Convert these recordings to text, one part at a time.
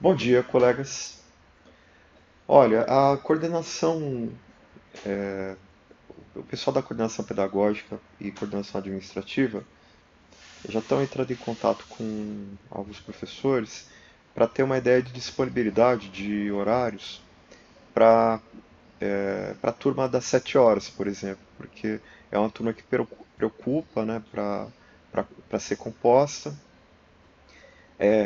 Bom dia, colegas. Olha, a coordenação, o pessoal da coordenação pedagógica e coordenação administrativa já estão entrando em contato com alguns professores para ter uma ideia de disponibilidade de horários para para a turma das 7 horas, por exemplo, porque é uma turma que preocupa, né, para ser composta.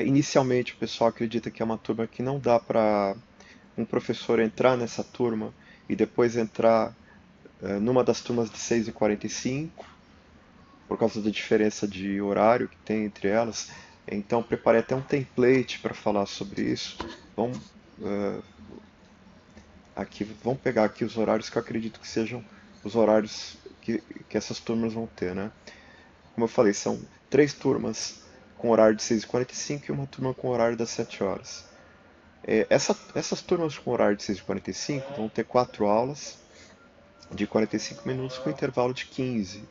Inicialmente, o pessoal acredita que é uma turma que não dá para um professor entrar nessa turma e depois entrar numa das turmas de 6h45, por causa da diferença de horário que tem entre elas. Então, preparei até um template para falar sobre isso. Vamos, eh, vamos pegar aqui os horários que eu acredito que sejam os horários que essas turmas vão ter, né? Como eu falei, são três turmas com horário de 6h45 e uma turma com horário das 7 horas. Essas turmas com horário de 6h45 vão ter quatro aulas de 45 minutos com intervalo de 15.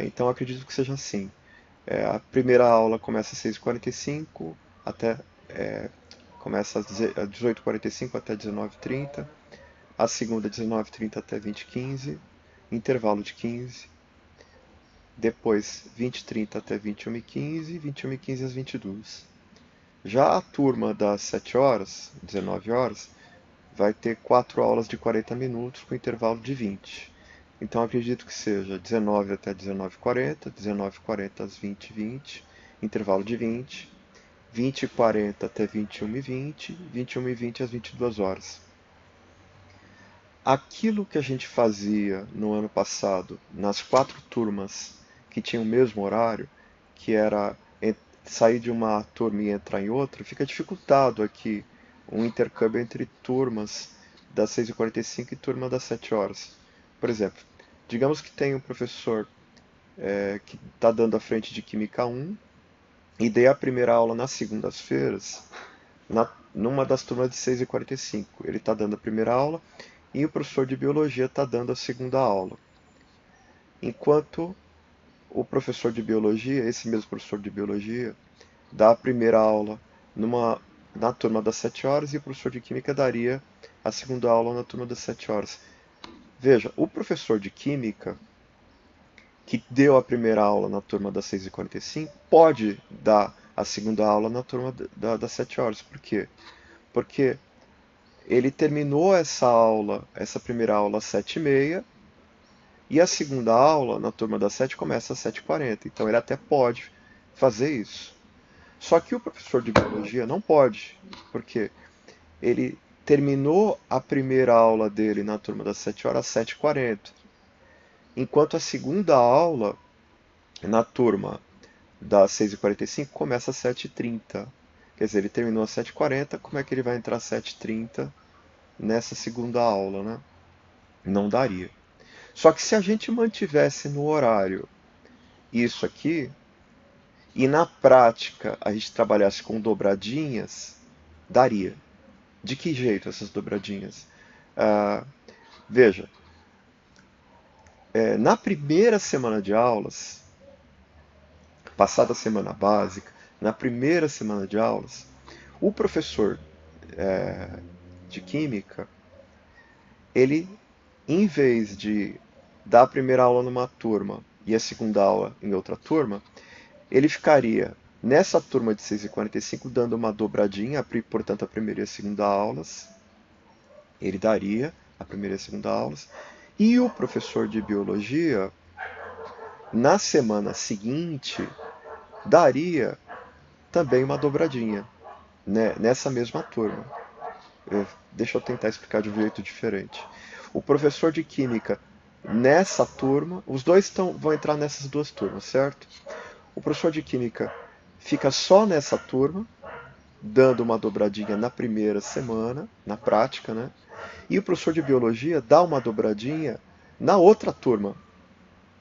Então acredito que seja assim. A primeira aula começa às 6h45 até começa às 18h45 até 19h30. A segunda 19h30 até 20h15, intervalo de 15. Depois 20h30 até 21h15, 21h15 às 22h. Já a turma das 7 horas, 19 horas, vai ter quatro aulas de 40 minutos com intervalo de 20. Então acredito que seja 19 até 19h40, 19h40 às 20h20, intervalo de 20, 20h40 até 21h20, 21h20 às 22 horas. Aquilo que a gente fazia no ano passado, nas quatro turmas que tinham o mesmo horário, que era sair de uma turma e entrar em outra, fica dificultado aqui um intercâmbio entre turmas das 6h45 e turma das 7 horas. Por exemplo, digamos que tem um professor que está dando a frente de Química 1 e dê a primeira aula nas segundas-feiras, numa das turmas de 6h45. Ele está dando a primeira aula e o professor de Biologia está dando a segunda aula. Enquanto o professor de Biologia, esse mesmo professor de Biologia, dá a primeira aula na turma das 7 horas e o professor de Química daria a segunda aula na turma das 7 horas. Veja, o professor de Química que deu a primeira aula na turma das 6h45 pode dar a segunda aula na turma das 7 horas. Por quê? Porque ele terminou essa aula, essa primeira aula às 7h30 e a segunda aula na turma das 7 começa às 7h40. Então ele até pode fazer isso. Só que o professor de biologia não pode, porque ele terminou a primeira aula dele na turma das 7 horas às 7h40, enquanto a segunda aula na turma das 6h45 começa às 7h30. Quer dizer, ele terminou às 7h40, como é que ele vai entrar às 7h30 nessa segunda aula, né? Não daria. Só que se a gente mantivesse no horário isso aqui, e na prática a gente trabalhasse com dobradinhas, daria. De que jeito essas dobradinhas? Ah, veja, na primeira semana de aulas, passada a semana básica, na primeira semana de aulas, o professor de química, ele, em vez de dar a primeira aula numa turma e a segunda aula em outra turma, ele ficaria nessa turma de 6h45 dando uma dobradinha, portanto a primeira e a segunda aulas, ele daria a primeira e a segunda aulas, e o professor de biologia, na semana seguinte, daria também uma dobradinha, né, nessa mesma turma. Deixa eu tentar explicar de um jeito diferente. O professor de química nessa turma, os dois vão entrar nessas duas turmas, certo? O professor de química fica só nessa turma, dando uma dobradinha na primeira semana, na prática, né? E o professor de biologia dá uma dobradinha na outra turma,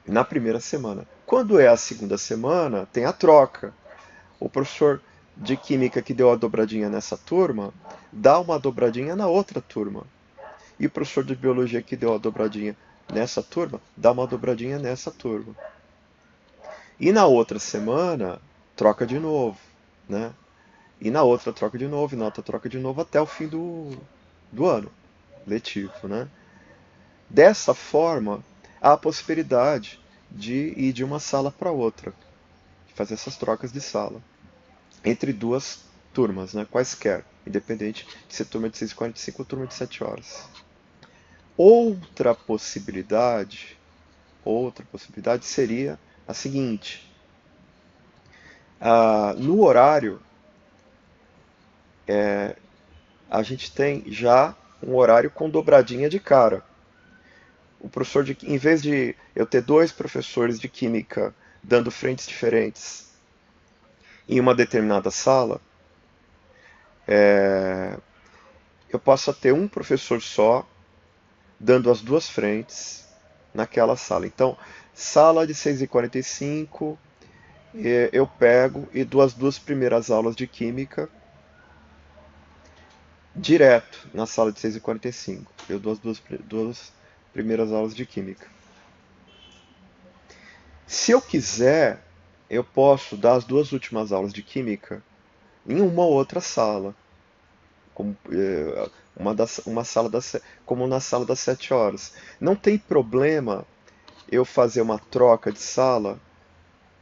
na primeira semana. Quando é a segunda semana, tem a troca. O professor de química que deu a dobradinha nessa turma dá uma dobradinha na outra turma. E o professor de biologia que deu a dobradinha nessa turma dá uma dobradinha nessa turma. E na outra semana, troca de novo, né? e na outra troca de novo, e na outra troca de novo, até o fim do ano letivo, né? Dessa forma, há a possibilidade de ir de uma sala para outra, de fazer essas trocas de sala entre duas turmas, né? Quaisquer, independente de ser turma de 6h45 ou turma de 7 horas. Outra possibilidade seria a seguinte: no horário a gente tem já um horário com dobradinha de cara. O professor em vez de eu ter dois professores de química dando frentes diferentes em uma determinada sala, eu posso ter um professor só dando as duas frentes naquela sala. Então, sala de 6h45, eu pego e dou as duas primeiras aulas de química direto na sala de 6h45. Eu dou as duas primeiras aulas de química. Se eu quiser, eu posso dar as duas últimas aulas de química em uma outra sala, como, uma sala como na sala das 7 horas. Não tem problema eu fazer uma troca de sala,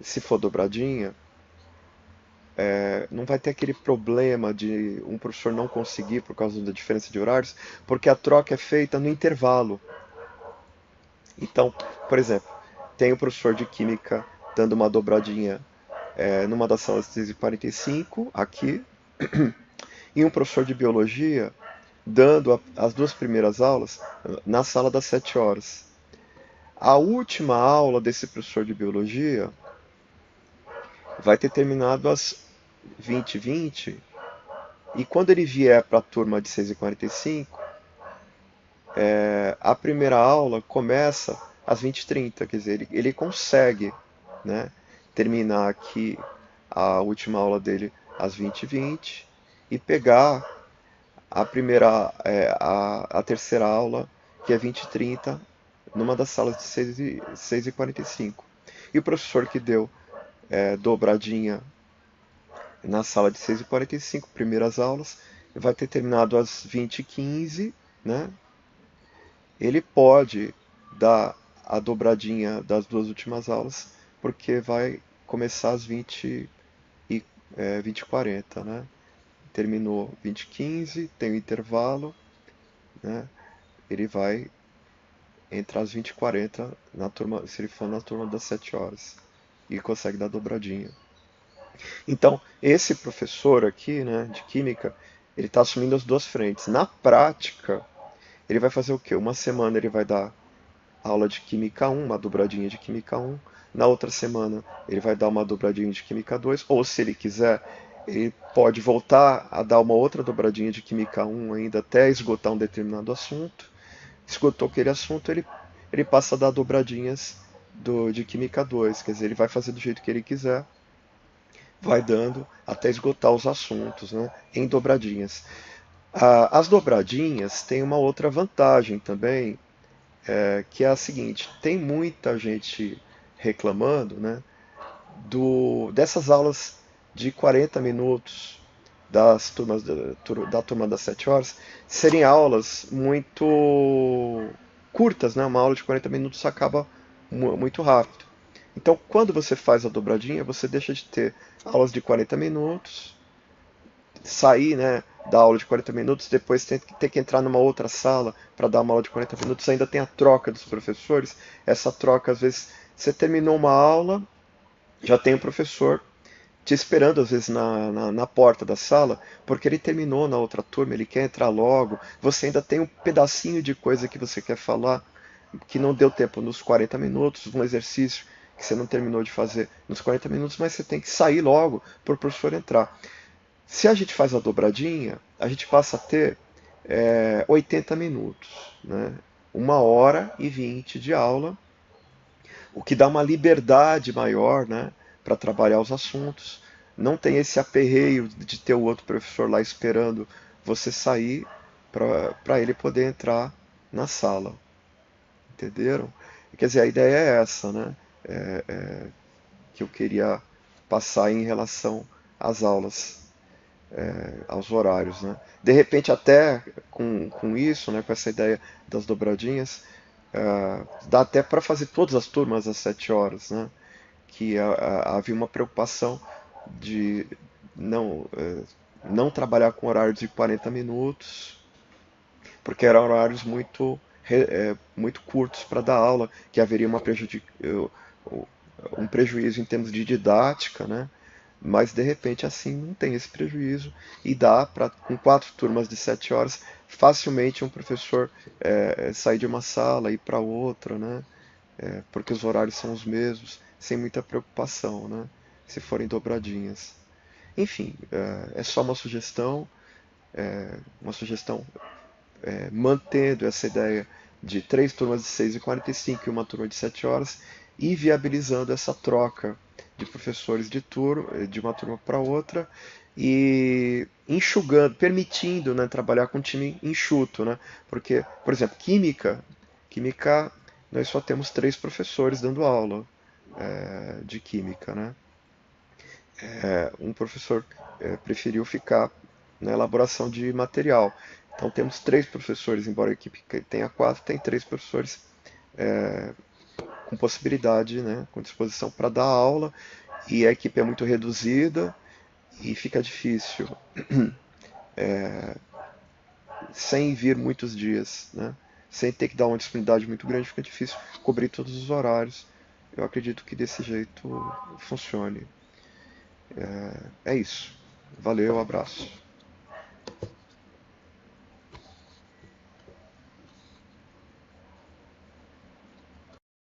se for dobradinha, não vai ter aquele problema de um professor não conseguir por causa da diferença de horários, porque a troca é feita no intervalo. Então, por exemplo, tem o professor de química dando uma dobradinha numa das salas de 6h45, aqui, e um professor de biologia dando as duas primeiras aulas na sala das 7 horas. A última aula desse professor de biologia vai ter terminado às 20h20, e quando ele vier para a turma de 6h45, a primeira aula começa às 20h30, quer dizer, ele consegue, né, terminar aqui a última aula dele às 20h20 e pegar a terceira aula, que é 20h30, numa das salas de 6h45. E o professor que deu dobradinha na sala de 6h45, primeiras aulas, vai ter terminado às 20h15, né? Ele pode dar a dobradinha das duas últimas aulas, porque vai começar às 20h40, né? Terminou 20h15, tem o intervalo, né? Ele vai entrar às 20h40 na turma, se ele for na turma das 7 horas, e consegue dar dobradinha. Então, esse professor aqui, né, de química, ele está assumindo as duas frentes. Na prática, ele vai fazer o quê? Uma semana ele vai dar aula de Química 1, uma dobradinha de Química 1. Na outra semana ele vai dar uma dobradinha de Química 2. Ou se ele quiser, ele pode voltar a dar uma outra dobradinha de Química 1 ainda até esgotar um determinado assunto. Esgotou aquele assunto, ele passa a dar dobradinhas de Química 2. Quer dizer, ele vai fazer do jeito que ele quiser, vai dando até esgotar os assuntos, né, em dobradinhas. As dobradinhas têm uma outra vantagem também, que é a seguinte: tem muita gente reclamando, né, dessas aulas de 40 minutos da turma das 7 horas serem aulas muito curtas, né? Uma aula de 40 minutos acaba muito rápido. Então, quando você faz a dobradinha, você deixa de ter aulas de 40 minutos, sair, né, da aula de 40 minutos, depois ter que entrar numa outra sala para dar uma aula de 40 minutos, ainda tem a troca dos professores. Essa troca, às vezes, você terminou uma aula, já tem o professor te esperando, às vezes, na porta da sala, porque ele terminou na outra turma, ele quer entrar logo, você ainda tem um pedacinho de coisa que você quer falar, que não deu tempo nos 40 minutos, um exercício que você não terminou de fazer nos 40 minutos, mas você tem que sair logo para o professor entrar. Se a gente faz a dobradinha, a gente passa a ter 80 minutos, né? 1h20 de aula, o que dá uma liberdade maior, né, para trabalhar os assuntos. Não tem esse aperreio de ter o outro professor lá esperando você sair para ele poder entrar na sala. Entenderam? Quer dizer, a ideia é essa, né? Que eu queria passar em relação às aulas. aos horários, né? De repente até com isso, né, com essa ideia das dobradinhas, dá até para fazer todas as turmas às 7 horas, né? Que havia uma preocupação de não, não trabalhar com horários de 40 minutos, porque eram horários muito curtos para dar aula, que haveria um prejuízo em termos de didática, né? Mas de repente assim não tem esse prejuízo e dá para, com 4 turmas de 7 horas, facilmente um professor sair de uma sala e ir para outra, né? Porque os horários são os mesmos, sem muita preocupação, né? Se forem dobradinhas. Enfim, é só uma sugestão mantendo essa ideia de 3 turmas de 6h45 e uma turma de 7 horas e viabilizando essa troca de professores de uma turma para outra e enxugando, permitindo, né, trabalhar com um time enxuto, né? Porque, por exemplo, química nós só temos 3 professores dando aula de química, né? Um professor preferiu ficar na elaboração de material. Então temos 3 professores, embora a equipe tenha 4, tem 3 professores com possibilidade, né, com disposição para dar aula, e a equipe é muito reduzida e fica difícil, sem vir muitos dias, né, sem ter que dar uma disponibilidade muito grande, fica difícil cobrir todos os horários. Eu acredito que desse jeito funcione. É isso. Valeu, abraço.